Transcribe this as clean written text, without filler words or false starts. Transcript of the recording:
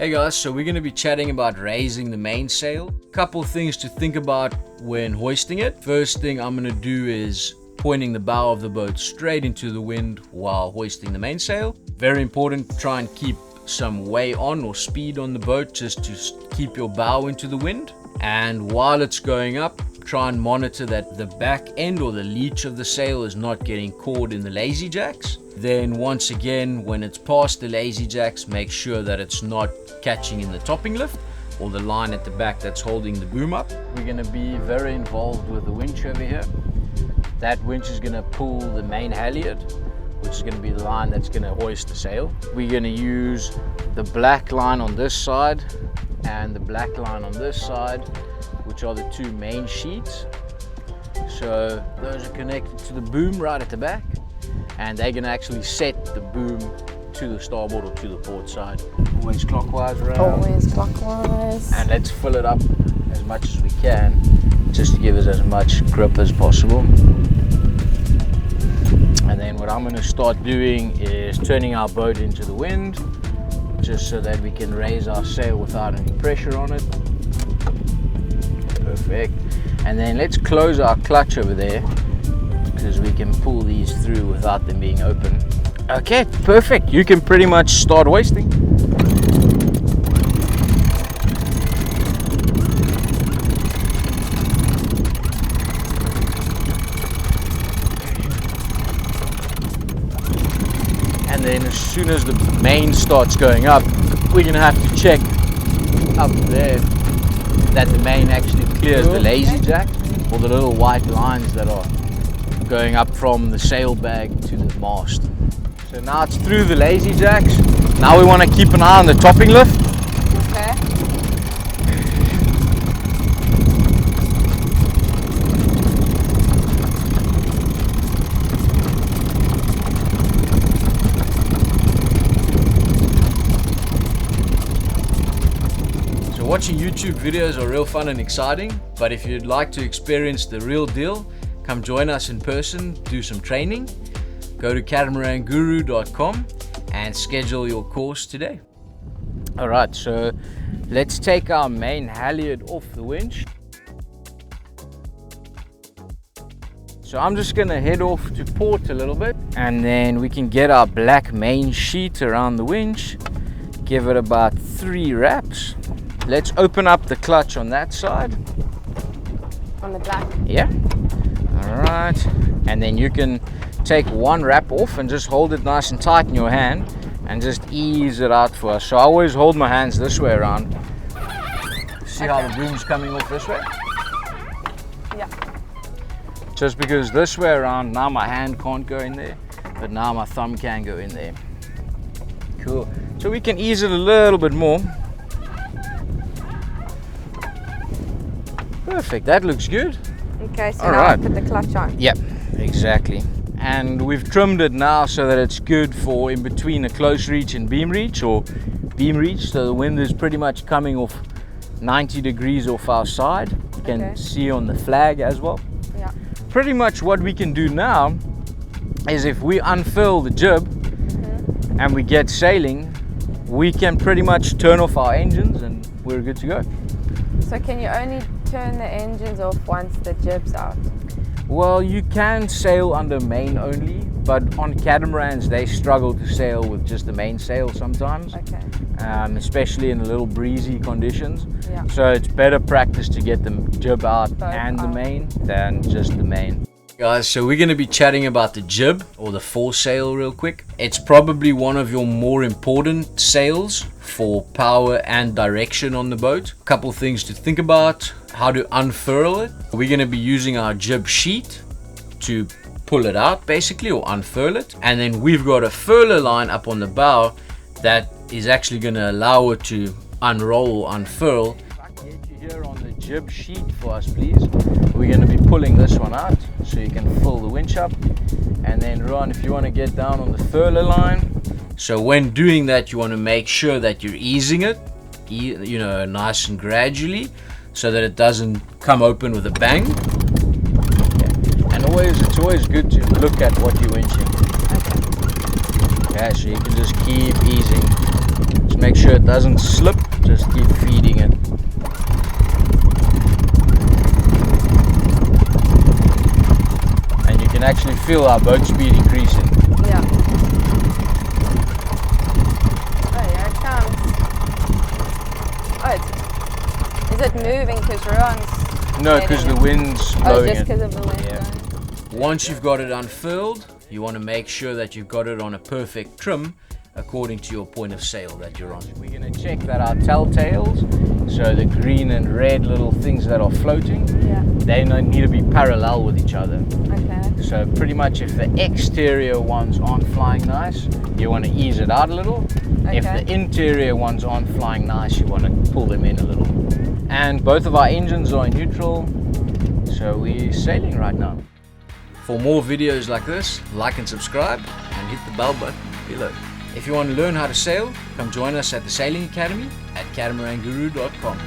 Hey guys, so we're going to be chatting about raising the mainsail. Couple things to think about when hoisting it. First thing I'm going to do is pointing the bow of the boat straight into the wind while hoisting the mainsail. Very important, try and keep some way on or speed on the boat just to keep your bow into the wind. And while it's going up, try and monitor that the back end or the leech of the sail is not getting caught in the lazy jacks. Then once again, when it's past the lazy jacks, make sure that it's not catching in the topping lift or the line at the back that's holding the boom up. We're going to be very involved with the winch over here. That winch is going to pull the main halyard, which is going to be the line that's going to hoist the sail. We're going to use the black line on this side and the black line on this side, which are the two main sheets. So those are connected to the boom right at the back, and they're going to actually set the boom to the starboard or to the port side. Always clockwise around. Always clockwise. And let's fill it up as much as we can, just to give us as much grip as possible. And then what I'm going to start doing is turning our boat into the wind, just so that we can raise our sail without any pressure on it. Perfect. And then let's close our clutch over there, because we can pull these through without them being open. Okay, perfect. You can pretty much start hoisting. And then as soon as the main starts going up, we're going to have to check up there that the main actually clears the lazy jack, or the little white lines that are going up from the sail bag to the mast. So now it's through the lazy jacks. Now we want to keep an eye on the topping lift. Okay. So watching YouTube videos are real fun and exciting, but if you'd like to experience the real deal, come join us in person, do some training. Go to catamaranguru.com and schedule your course today. Alright, so let's take our main halyard off the winch. So I'm just going to head off to port a little bit, and then we can get our black main sheet around the winch, give it about 3 wraps. Let's open up the clutch on that side. On the black? Yeah. Alright, and then you can take 1 wrap off and just hold it nice and tight in your hand and just ease it out for us. So I always hold my hands this way around. See how the boom's coming off this way? Yeah. Just because this way around, now my hand can't go in there, but now my thumb can go in there. Cool. So we can ease it a little bit more. Perfect, that looks good. Okay, so All now right. I put the clutch on. Yep, exactly. And we've trimmed it now so that it's good for in between a close reach and beam reach, or beam reach, so the wind is pretty much coming off 90 degrees off our side. You can see on the flag as well. Yeah. Pretty much what we can do now is, if we unfurl the jib and we get sailing, we can pretty much turn off our engines and we're good to go. So can you only turn the engines off once the jib's out? Well, you can sail under main only, but on catamarans they struggle to sail with just the mainsail sometimes. Okay. Especially in a little breezy conditions. Yeah. So it's better practice to get the jib out Both and the out. main than just the main. Guys, so we're going to be chatting about the jib or the foresail real quick. It's probably one of your more important sails for power and direction on the boat. A couple things to think about: how to unfurl it. We're going to be using our jib sheet to pull it out basically, or unfurl it. And then we've got a furler line up on the bow that is actually going to allow it to unroll or unfurl. If I can get you here on the jib sheet for us, please. We're going to be pulling this one out so you can fill the winch up. And then Ron, if you want to get down on the furler line. So when doing that, you want to make sure that you're easing it, you know, nice and gradually, so that it doesn't come open with a bang. Okay. And it's always good to look at what you're winching. Okay, so you can just keep easing. It's make sure it doesn't slip, just keep feeding it. And you can actually feel our boat speed increasing. Yeah. Oh, here it comes. Oh, is it moving because Ron's... No, because the wind's Oh, blowing just it. because of the wind. Yeah. Once you've got it unfurled, you want to make sure that you've got it on a perfect trim according to your point of sail that you're on. We're going to check that our telltales, so the green and red little things that are floating, Yeah. they need to be parallel with each other. Okay. So pretty much if the exterior ones aren't flying nice, you want to ease it out a little. If Okay. the interior ones aren't flying nice, you want to pull them in a little. And both of our engines are in neutral, so we're sailing right now. For more videos like this, like and subscribe and hit the bell button below. If you want to learn how to sail, come join us at the Sailing Academy at catamaranguru.com.